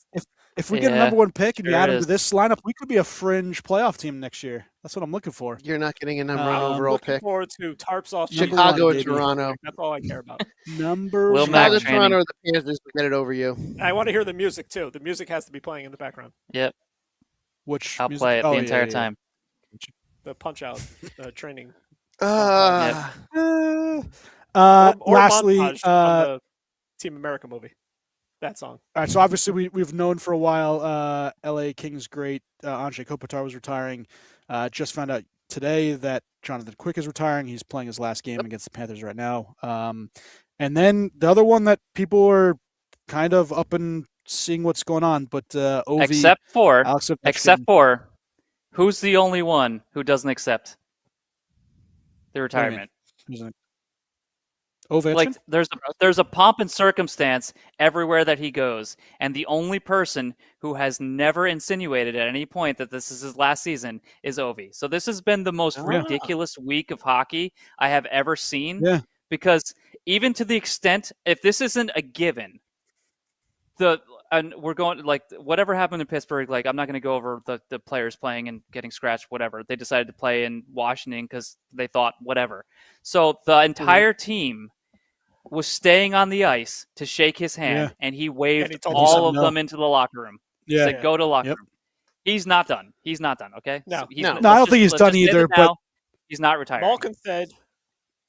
if we get a Yeah, number one pick and you sure add it him to is. this lineup, we could be a fringe playoff team next year. That's what I'm looking for. You're not getting a number one Um, overall Looking pick. forward to tarps off Number Chicago one, or baby. Toronto. That's all I care about. Number Will one. Mack Chicago, training. Toronto, or the Panthers will get it over you. I want to hear the music too. The music has to be playing in the background. Yep. Which I'll music? play it Oh, the yeah, entire yeah. time. The punch out training. Uh, Or Lastly, montage from the Team America movie. That song. all right, so obviously we've known for a while LA Kings great Anze Kopitar was retiring. Just found out today that Jonathan Quick is retiring. He's playing his last game against the Panthers right now. And then the other one that people are kind of up and seeing what's going on, but Ovi, Except for Alex Ovechkin, who's the only one who doesn't accept the What do you mean? retirement? Ovechkin. Like there's a pomp and circumstance everywhere that he goes, and the only person who has never insinuated at any point that this is his last season is Ovi. So this has been the most Ah. ridiculous week of hockey I have ever seen. Yeah. Because even to the extent, if this isn't a given, and we're going like whatever happened in Pittsburgh. Like I'm not going to go over the players playing and getting scratched. Whatever they decided to play in Washington because they thought whatever. So the entire team was staying on the ice to shake his hand, and he waved And he told all them of no. them into the locker room. He Yeah. said, "Go to locker Yep. room." He's not done. He's not done. Okay. No. So he's, No. let's No, I don't just- think he's let's done just say either, that but- now, he's not retired. Malkin said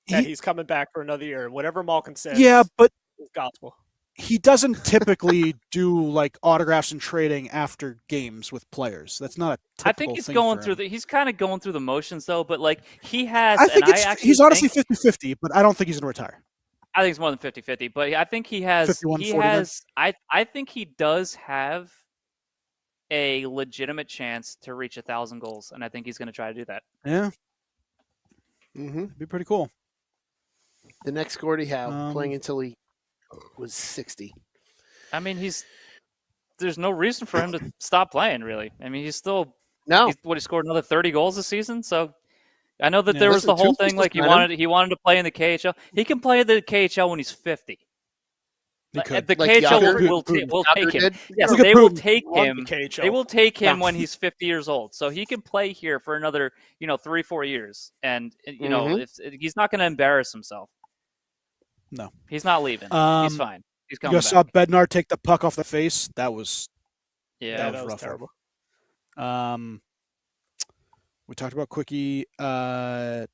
that He- he's coming back for another year. Whatever Malkin says Yeah, but is gospel. he doesn't typically do like autographs and trading after games with players. That's not a typical I think he's thing going for through him. he's kind of going through the motions though, but like he has. I think and it's, I actually he's honestly think, 50-50, but I don't think he's going to retire. I think it's more than 50-50, but I think he has. 51, He 49. has. I think he does have a legitimate chance to reach 1,000 goals, and I think he's going to try to do that. Yeah, Mm-hmm. it'd be pretty cool. The next Gordie Howe, Um, playing until he was 60. I mean, there's no reason for him to stop playing, really. I mean, he's still. No, He scored another 30 goals this season, so. I know that Yeah, there was listen, the whole Tombstone thing like he signed him. wanted to play in the KHL. He can play in the KHL when he's 50. He could. The Like KHL Yager? will take him. Yager did? Yes, Look at they will Putin. take Run him. the KHL. They will take him Yeah. when he's 50 years old, so he can play here for another 3-4 years, and if he's not going to embarrass himself. No. He's not leaving. Um, He's fine. He's You coming guys back. saw Bednar take the puck off the face. That was Yeah, that was rough. terrible. We talked about Quickie. Anze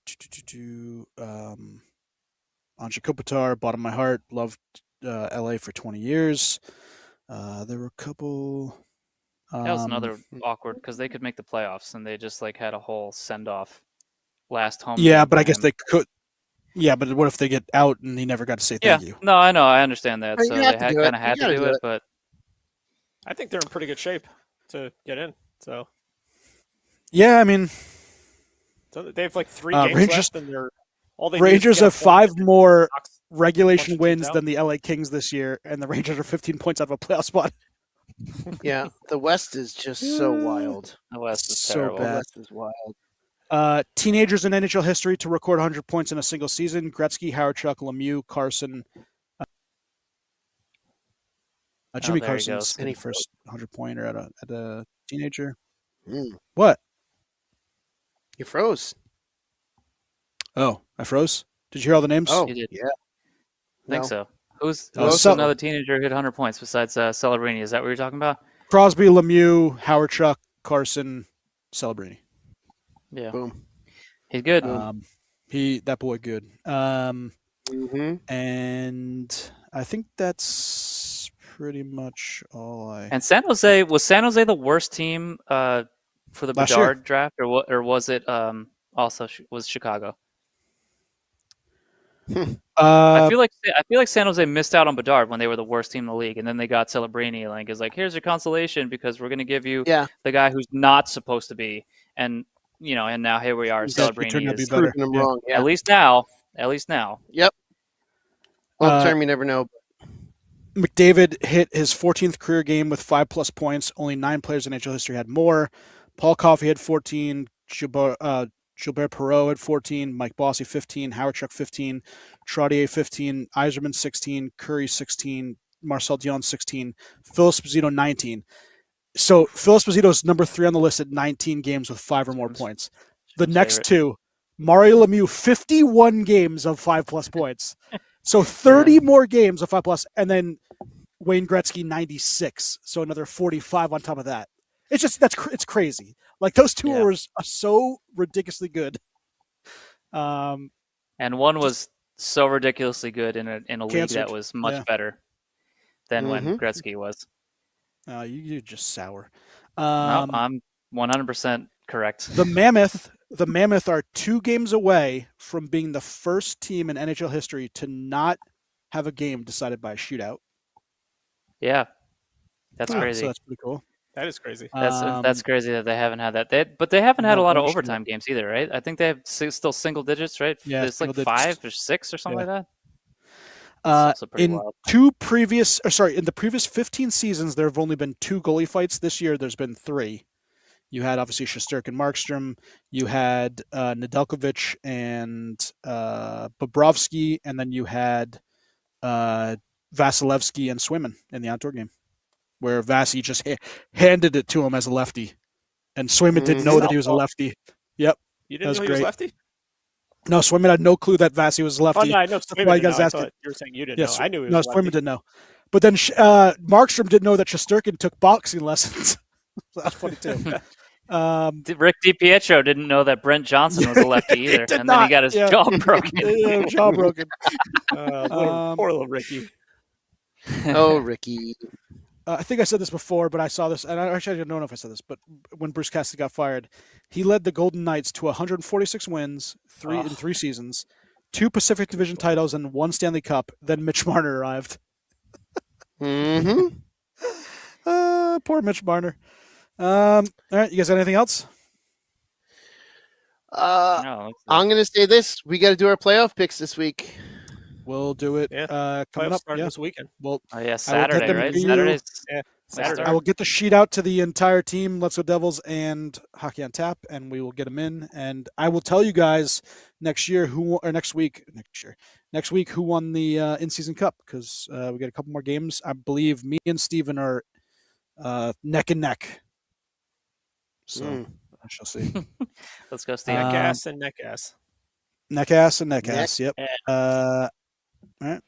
Kopitar, bottom of my heart. Loved LA for 20 years. There were a couple. that was another awkward because they could make the playoffs and they just had a whole send off last home. Yeah, game but for I guess him. they could. Yeah, but what if they get out and he never got to say Yeah, thank you? no, I know, I understand that. You So have they to do it. kind of You had to gotta do do it, it. but I think they're in pretty good shape to get in. So Yeah, I mean, they have like 3 games Rangers- left, and they're all they need is to Rangers get a have point 5 and more knocks regulation bunch of wins teams out. than the LA Kings this year, and the Rangers are 15 points out of a playoff spot. Yeah, the West is just so wild. the West is So terrible. The bad. West is wild. Teenagers in NHL history to record 100 points in a single season: Gretzky, Howardchuk, Lemieux, Carson. Jimmy there he Carson's goes. the first 100-pointer at a teenager. Mm. What? You froze. Oh, I froze. Did you hear all the names? Oh, You did. yeah. I think No. so. Who's So- another teenager who hit 100 points besides Celebrini? Is that what you're talking about? Crosby, Lemieux, Howard Chuck, Carson, Celebrini. Yeah, Boom. he's good. That boy good. Mm-hmm. And I think that's pretty much all I. And San Jose the worst team for the Last year. Bedard draft, or what? Or was it also was Chicago? I feel like San Jose missed out on Bedard when they were the worst team in the league, and then they got Celebrini. Like, it's like, here's your consolation because we're going to give you the guy who's not supposed to be, and and now here we are. Celebrini out to is be better. Proving them Yeah. wrong. Yeah. at least now. Yep. Long term, you never know. McDavid hit his 14th career game with 5+ points. Only 9 players in NHL history had more. Paul Coffey had 14. Gilbert Perreault had 14. Mike Bossy 15. Howard Chuck 15. Trottier 15. Yzerman 16. Curry 16. Marcel Dion 16. Phil Esposito 19. So Phil Esposito's number 3 on the list at 19 games with 5 or more points. The next two, Mario Lemieux, 51 games of 5+ points. So 30 more games of 5+, and then Wayne Gretzky 96. So another 45 on top of that. It's just it's crazy. Like, those two are so ridiculously good. And one was so ridiculously good in a league that was much better than when Gretzky was. You're just sour. No, I'm 100% correct. The Mammoth are 2 games away from being the first team in NHL history to not have a game decided by a shootout. Yeah, that's crazy. So that's pretty cool. That is crazy. That's crazy that they haven't had that. But they haven't had a lot of no overtime games either, right? I think they have still single digits, right? Yeah, it's like single digits. 5 or 6 or something like that. In the previous 15 seasons, there have only been 2 goalie fights. This year, there's been 3. You had obviously Shesterkin and Markstrom. You had Nedeljkovic and Bobrovsky, and then you had Vasilevsky and Swayman in the outdoor game, where Vasi just handed it to him as a lefty, and Swayman didn't know that he was a lefty. Yep, You didn't know he was lefty? No, Swayman had no clue that Vasi was lefty. Oh, no, I know Swayman didn't know. I thought you were saying you didn't know. I knew he was lefty. Swayman didn't know. But then Markstrom didn't know that Shesterkin took boxing lessons. So that's funny too. Rick DiPietro didn't know that Brent Johnson was a lefty either, and then he got his jaw broken. Jaw broken. Poor little Ricky. Oh, Ricky. I think I said this before, but I saw this, and I don't know if I said this, but when Bruce Cassidy got fired, he led the Golden Knights to 146 wins, in 3 seasons, 2 Pacific Division titles, and 1 Stanley Cup. Then Mitch Marner arrived. Poor Mitch Marner. All right, you guys got anything else? I'm going to say this. We got to do our playoff picks this week. We'll do it coming up this weekend. Well, Saturday, right? Saturday. I will get the sheet out to the entire team, Let's Go Devils and Hockey on Tap, and we will get them in. And I will tell you guys next week who won the in-season cup, because we got a couple more games. I believe me and Steven are neck and neck. So I shall see. Let's go, Steve. Neck ass and neck ass. Neck ass and neck ass. Yep. All right.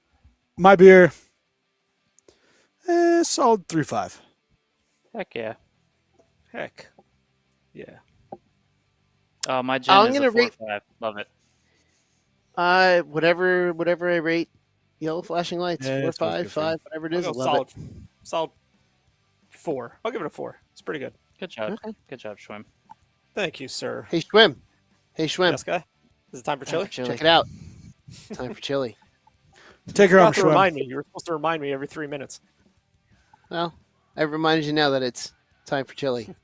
My beer, solid 3.5. Heck yeah. Heck yeah. Oh, my gin is a 4.5. Love it. Whatever I rate Yellow Flashing Lights, 4, 5, 5, whatever it is. Solid 4. I'll give it a 4. It's pretty good. Good job. Okay. Good job, Schwim. Thank you, sir. Hey, Schwim. Yes, guy. Is it time for chili? Check it out. Time for chili. Take her off, Schwim. Remind me. You were supposed to remind me every 3 minutes. Well, I reminded you now that it's time for chili.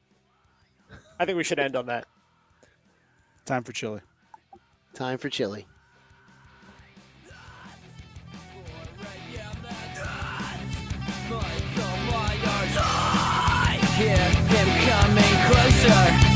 I think we should end on that. Time for chili. Time for chili. Hear him coming closer.